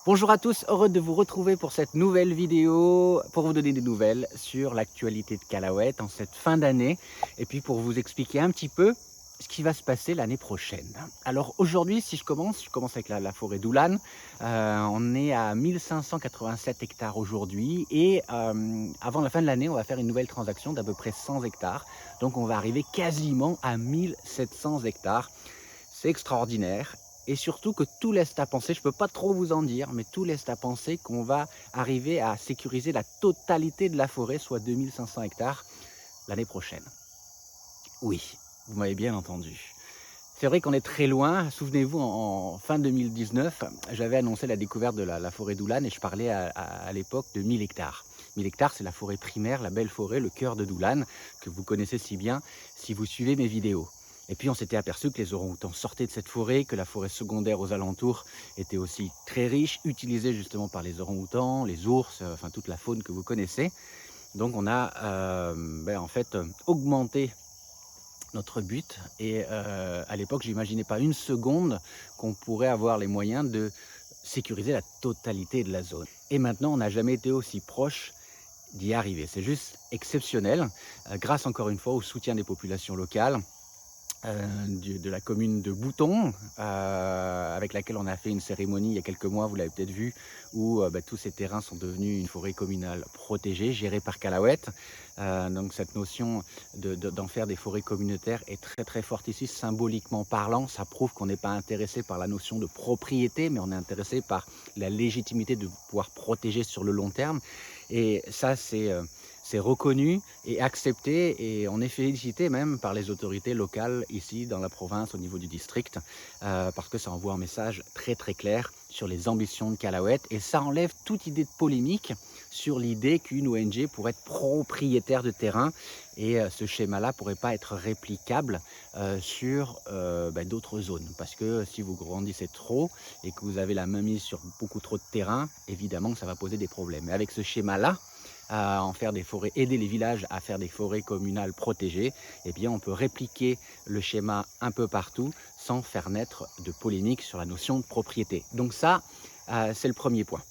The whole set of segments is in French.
Bonjour à tous, heureux de vous retrouver pour cette nouvelle vidéo, pour vous donner des nouvelles sur l'actualité de Calahuète en cette fin d'année et puis pour vous expliquer un petit peu ce qui va se passer l'année prochaine. Alors aujourd'hui, si je commence avec la forêt d'Oulan. On est à 1587 hectares aujourd'hui et avant la fin de l'année, on va faire une nouvelle transaction d'à peu près 100 hectares. Donc on va arriver quasiment à 1700 hectares. C'est extraordinaire. Et surtout que tout laisse à penser, je ne peux pas trop vous en dire, mais tout laisse à penser qu'on va arriver à sécuriser la totalité de la forêt, soit 2500 hectares, l'année prochaine. Oui, vous m'avez bien entendu. C'est vrai qu'on est très loin. Souvenez-vous, en fin 2019, j'avais annoncé la découverte de la forêt d'Oulan et je parlais à l'époque de 1000 hectares. 1000 hectares, c'est la forêt primaire, la belle forêt, le cœur de Doulan, que vous connaissez si bien si vous suivez mes vidéos. Et puis on s'était aperçu que les orang-outans sortaient de cette forêt, que la forêt secondaire aux alentours était aussi très riche, utilisée justement par les orang-outans, les ours, enfin toute la faune que vous connaissez. Donc on a en fait augmenté notre but et à l'époque j'imaginais pas une seconde qu'on pourrait avoir les moyens de sécuriser la totalité de la zone. Et maintenant on n'a jamais été aussi proche d'y arriver. C'est juste exceptionnel, grâce encore une fois au soutien des populations locales, de la commune de Bouton, avec laquelle on a fait une cérémonie il y a quelques mois, vous l'avez peut-être vu, où tous ces terrains sont devenus une forêt communale protégée, gérée par Calahuète. Donc cette notion d'en faire des forêts communautaires est très très forte ici, symboliquement parlant. Ça prouve qu'on n'est pas intéressé par la notion de propriété, mais on est intéressé par la légitimité de pouvoir protéger sur le long terme. Et ça, c'est reconnu et accepté et on est félicité même par les autorités locales ici dans la province au niveau du district parce que ça envoie un message très très clair sur les ambitions de Calahuète et ça enlève toute idée de polémique sur l'idée qu'une ONG pourrait être propriétaire de terrain et ce schéma-là pourrait pas être réplicable sur d'autres zones parce que si vous grandissez trop et que vous avez la main mise sur beaucoup trop de terrain, évidemment que ça va poser des problèmes. Mais avec ce schéma-là, à en faire des forêts, aider les villages à faire des forêts communales protégées, eh bien on peut répliquer le schéma un peu partout sans faire naître de polémique sur la notion de propriété. Donc ça, c'est le premier point.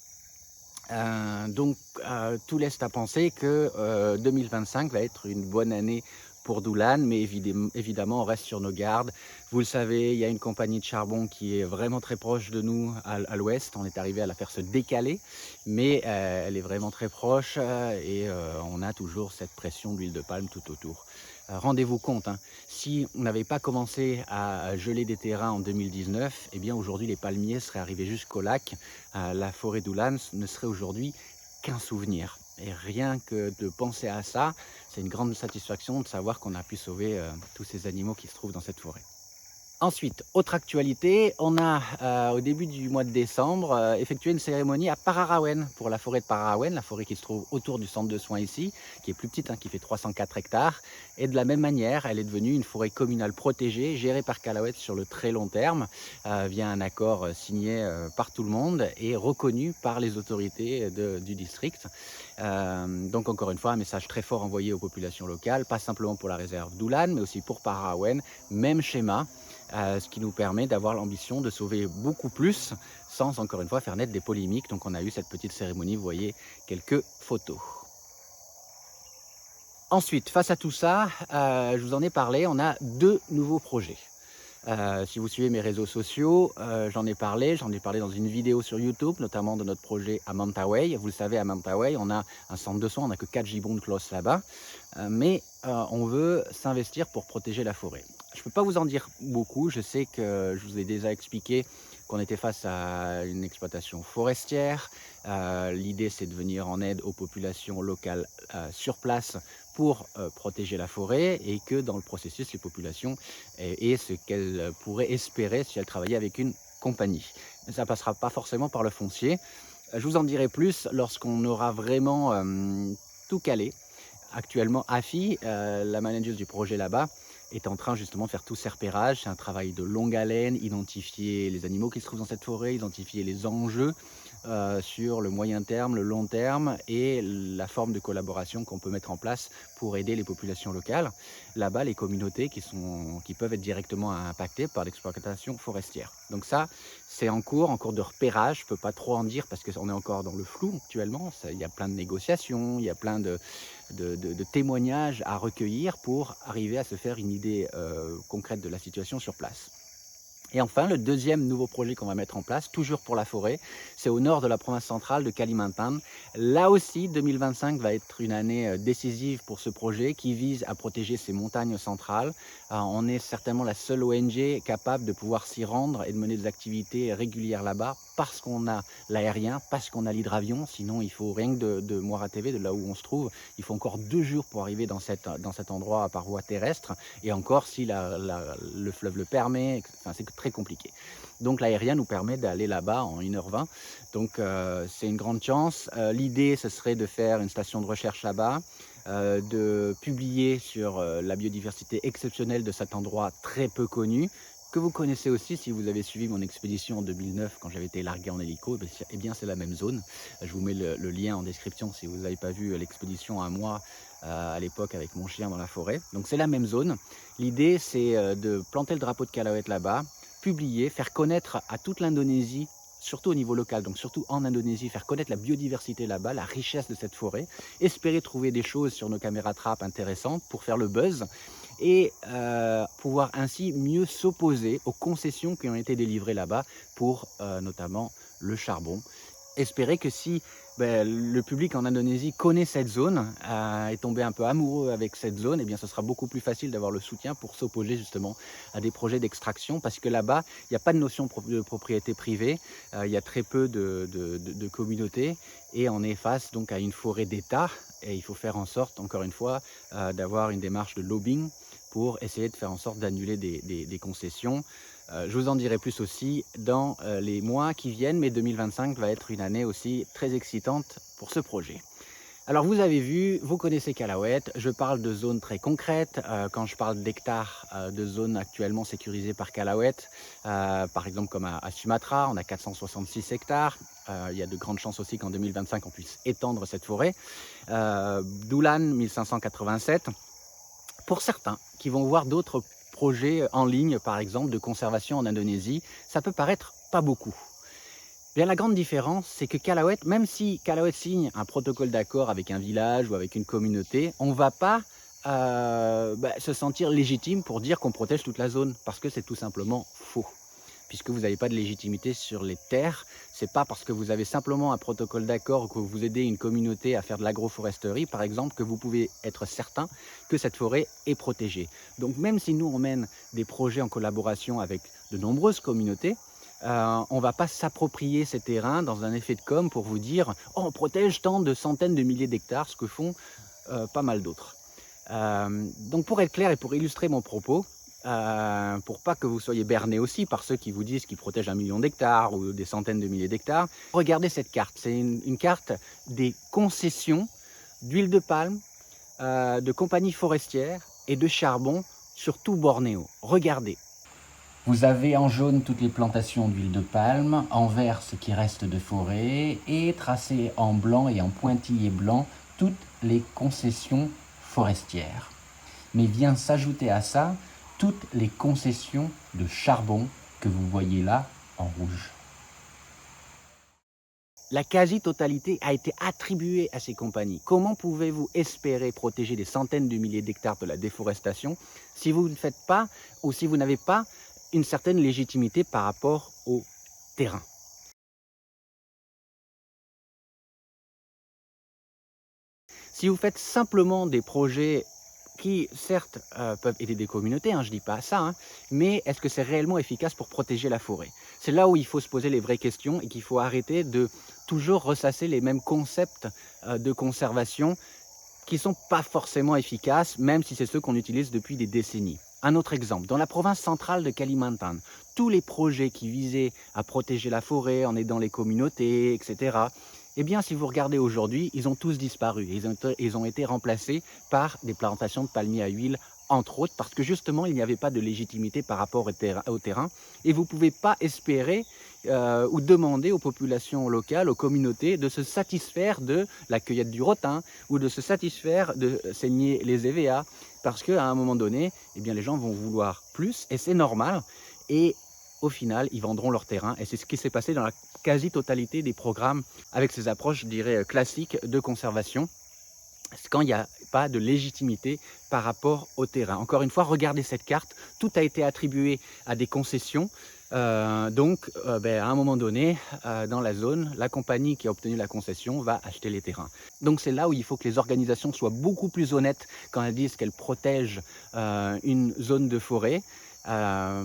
Tout laisse à penser que 2025 va être une bonne année pour Doulan, mais évidemment, on reste sur nos gardes. Vous le savez, il y a une compagnie de charbon qui est vraiment très proche de nous à l'ouest. On est arrivé à la faire se décaler, mais elle est vraiment très proche et on a toujours cette pression d'huile de palme tout autour. Rendez-vous compte, hein, si on n'avait pas commencé à geler des terrains en 2019, eh bien aujourd'hui les palmiers seraient arrivés jusqu'au lac. La forêt d'Oulan ne serait aujourd'hui qu'un souvenir. Et rien que de penser à ça, c'est une grande satisfaction de savoir qu'on a pu sauver tous ces animaux qui se trouvent dans cette forêt. Ensuite, autre actualité, on a au début du mois de décembre effectué une cérémonie à Pararawen pour la forêt de Pararawen, la forêt qui se trouve autour du centre de soins ici, qui est plus petite, hein, qui fait 304 hectares. Et de la même manière, elle est devenue une forêt communale protégée, gérée par Calahuète sur le très long terme, via un accord signé par tout le monde et reconnu par les autorités du district. Donc encore une fois, un message très fort envoyé aux populations locales, pas simplement pour la réserve d'Oulan, mais aussi pour Pararawen, même schéma. Ce qui nous permet d'avoir l'ambition de sauver beaucoup plus sans encore une fois faire naître des polémiques. Donc on a eu cette petite cérémonie, vous voyez quelques photos. Ensuite, face à tout ça, je vous en ai parlé, on a deux nouveaux projets. Si vous suivez mes réseaux sociaux, j'en ai parlé dans une vidéo sur YouTube, notamment de notre projet à Mantaway. Vous le savez, à Mantaway, on a un centre de soins, on n'a que 4 gibbons de cloches là-bas, mais on veut s'investir pour protéger la forêt. Je ne peux pas vous en dire beaucoup, je sais que je vous ai déjà expliqué qu'on était face à une exploitation forestière. L'idée, c'est de venir en aide aux populations locales sur place pour protéger la forêt et que dans le processus, les populations aient ce qu'elles pourraient espérer si elles travaillaient avec une compagnie. Mais ça ne passera pas forcément par le foncier. Je vous en dirai plus lorsqu'on aura vraiment tout calé. Actuellement, AFI, la manager du projet là-bas, est en train justement de faire tout ces repérages. C'est un travail de longue haleine, identifier les animaux qui se trouvent dans cette forêt, identifier les enjeux, sur le moyen terme, le long terme et la forme de collaboration qu'on peut mettre en place pour aider les populations locales. Là-bas, les communautés qui peuvent être directement impactées par l'exploitation forestière. Donc ça, c'est en cours de repérage. Je ne peux pas trop en dire parce qu'on est encore dans le flou actuellement. Il y a plein de négociations, il y a plein de témoignages à recueillir pour arriver à se faire une idée concrète de la situation sur place. Et enfin, le deuxième nouveau projet qu'on va mettre en place, toujours pour la forêt, c'est au nord de la province centrale de Kalimantan. Là aussi, 2025 va être une année décisive pour ce projet qui vise à protéger ces montagnes centrales. On est certainement la seule ONG capable de pouvoir s'y rendre et de mener des activités régulières là-bas parce qu'on a l'aérien, parce qu'on a l'hydravion. Sinon, il faut rien que de Muara TV, de là où on se trouve, il faut encore 2 jours pour arriver dans cet endroit par voie terrestre. Et encore, si le fleuve le permet, enfin, c'est très compliqué. Donc l'aérien nous permet d'aller là-bas en 1h20. Donc c'est une grande chance. L'idée, ce serait de faire une station de recherche là-bas, de publier sur la biodiversité exceptionnelle de cet endroit très peu connu, que vous connaissez aussi si vous avez suivi mon expédition en 2009 quand j'avais été largué en hélico. Eh bien c'est la même zone. Je vous mets le lien en description si vous n'avez pas vu l'expédition à moi à l'époque avec mon chien dans la forêt. Donc c'est la même zone. L'idée, c'est de planter le drapeau de Calauet là-bas, publier, faire connaître à toute l'Indonésie, surtout au niveau local, donc surtout en Indonésie, faire connaître la biodiversité là-bas, la richesse de cette forêt, espérer trouver des choses sur nos caméras trappes intéressantes pour faire le buzz et pouvoir ainsi mieux s'opposer aux concessions qui ont été délivrées là-bas pour notamment le charbon. Espérer que si le public en Indonésie connaît cette zone, est tombé un peu amoureux avec cette zone, eh bien ce sera beaucoup plus facile d'avoir le soutien pour s'opposer justement à des projets d'extraction, parce que là-bas, il n'y a pas de notion de propriété privée, il y a très peu de communautés, et on est face donc à une forêt d'État, et il faut faire en sorte, encore une fois, d'avoir une démarche de lobbying pour essayer de faire en sorte d'annuler des concessions. Je vous en dirai plus aussi dans les mois qui viennent, mais 2025 va être une année aussi très excitante pour ce projet. Alors vous avez vu, vous connaissez Calauet, je parle de zones très concrètes. Quand je parle d'hectares de zones actuellement sécurisées par Calauet, par exemple comme à Sumatra, on a 466 hectares. Il y a de grandes chances aussi qu'en 2025 on puisse étendre cette forêt. Doulan, 1587. Pour certains qui vont voir d'autres projets en ligne, par exemple, de conservation en Indonésie, ça peut paraître pas beaucoup. Bien, la grande différence, c'est que Calauet, même si Calauet signe un protocole d'accord avec un village ou avec une communauté, on ne va pas se sentir légitime pour dire qu'on protège toute la zone, parce que c'est tout simplement faux. Puisque vous n'avez pas de légitimité sur les terres, c'est pas parce que vous avez simplement un protocole d'accord ou que vous aidez une communauté à faire de l'agroforesterie, par exemple, que vous pouvez être certain que cette forêt est protégée. Donc même si nous on mène des projets en collaboration avec de nombreuses communautés, on ne va pas s'approprier ces terrains dans un effet de com pour vous dire « Oh, on protège tant de centaines de milliers d'hectares », ce que font pas mal d'autres. Donc pour être clair et pour illustrer mon propos, pour pas que vous soyez bernés aussi par ceux qui vous disent qu'ils protègent 1 million d'hectares ou des centaines de milliers d'hectares, regardez cette carte. C'est une carte des concessions d'huile de palme, de compagnies forestières et de charbon sur tout Bornéo. Regardez. Vous avez en jaune toutes les plantations d'huile de palme, en vert ce qui reste de forêt, et tracé en blanc et en pointillé blanc toutes les concessions forestières. Mais vient s'ajouter à ça toutes les concessions de charbon que vous voyez là en rouge. La quasi-totalité a été attribuée à ces compagnies. Comment pouvez-vous espérer protéger des centaines de milliers d'hectares de la déforestation si vous ne faites pas ou si vous n'avez pas une certaine légitimité par rapport au terrain? Si vous faites simplement des projets qui, certes, peuvent aider des communautés, je ne dis pas ça, mais est-ce que c'est réellement efficace pour protéger la forêt? C'est là où il faut se poser les vraies questions et qu'il faut arrêter de toujours ressasser les mêmes concepts de conservation qui ne sont pas forcément efficaces, même si c'est ceux qu'on utilise depuis des décennies. Un autre exemple, dans la province centrale de Kalimantan, tous les projets qui visaient à protéger la forêt en aidant les communautés, etc., eh bien, si vous regardez aujourd'hui, ils ont tous disparu. Ils ont été remplacés par des plantations de palmiers à huile entre autres parce que justement il n'y avait pas de légitimité par rapport au terrain et vous ne pouvez pas espérer ou demander aux populations locales, aux communautés de se satisfaire de la cueillette du rotin ou de se satisfaire de saigner les EVA parce qu'à un moment donné, eh bien, les gens vont vouloir plus et c'est normal et au final, ils vendront leur terrain et c'est ce qui s'est passé dans la quasi-totalité des programmes avec ces approches, je dirais, classiques de conservation. C'est quand il n'y a pas de légitimité par rapport au terrain. Encore une fois, regardez cette carte, tout a été attribué à des concessions. À un moment donné, dans la zone, la compagnie qui a obtenu la concession va acheter les terrains. Donc c'est là où il faut que les organisations soient beaucoup plus honnêtes quand elles disent qu'elles protègent une zone de forêt.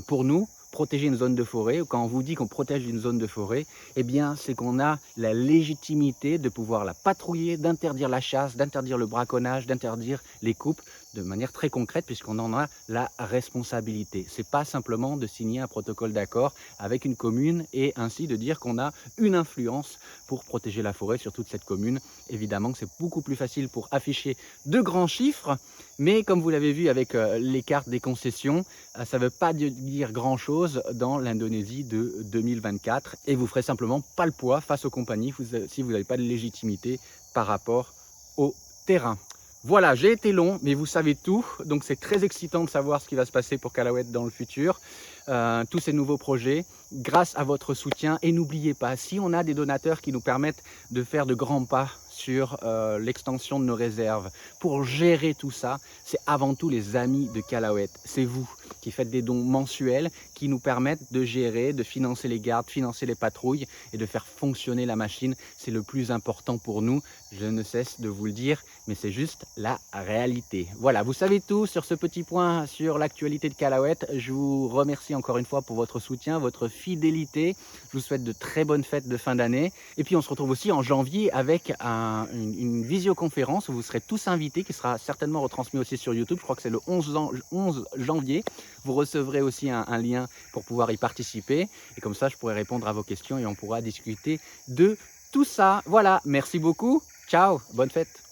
Pour nous, protéger une zone de forêt, ou quand on vous dit qu'on protège une zone de forêt, eh bien c'est qu'on a la légitimité de pouvoir la patrouiller, d'interdire la chasse, d'interdire le braconnage, d'interdire les coupes de manière très concrète puisqu'on en a la responsabilité. C'est pas simplement de signer un protocole d'accord avec une commune et ainsi de dire qu'on a une influence pour protéger la forêt sur toute cette commune. Évidemment que c'est beaucoup plus facile pour afficher de grands chiffres, mais comme vous l'avez vu avec les cartes des concessions, ça ne veut pas dire grand-chose dans l'Indonésie de 2024 et vous ferez simplement pas le poids face aux compagnies si vous n'avez pas de légitimité par rapport au terrain. Voilà, j'ai été long, mais vous savez tout, donc c'est très excitant de savoir ce qui va se passer pour Calauet dans le futur, tous ces nouveaux projets, grâce à votre soutien. Et n'oubliez pas, si on a des donateurs qui nous permettent de faire de grands pas sur l'extension de nos réserves, pour gérer tout ça, c'est avant tout les amis de Calauet, c'est vous qui faites des dons mensuels qui nous permettent de gérer, de financer les gardes, financer les patrouilles et de faire fonctionner la machine. C'est le plus important pour nous, je ne cesse de vous le dire, mais c'est juste la réalité. Voilà, vous savez tout sur ce petit point sur l'actualité de Calauet. Je vous remercie encore une fois pour votre soutien, votre fidélité. Je vous souhaite de très bonnes fêtes de fin d'année. Et puis on se retrouve aussi en janvier avec une visioconférence où vous serez tous invités, qui sera certainement retransmis aussi sur YouTube. Je crois que c'est le 11 janvier. Vous recevrez aussi un lien pour pouvoir y participer. Et comme ça, je pourrai répondre à vos questions et on pourra discuter de tout ça. Voilà, merci beaucoup. Ciao, bonne fête.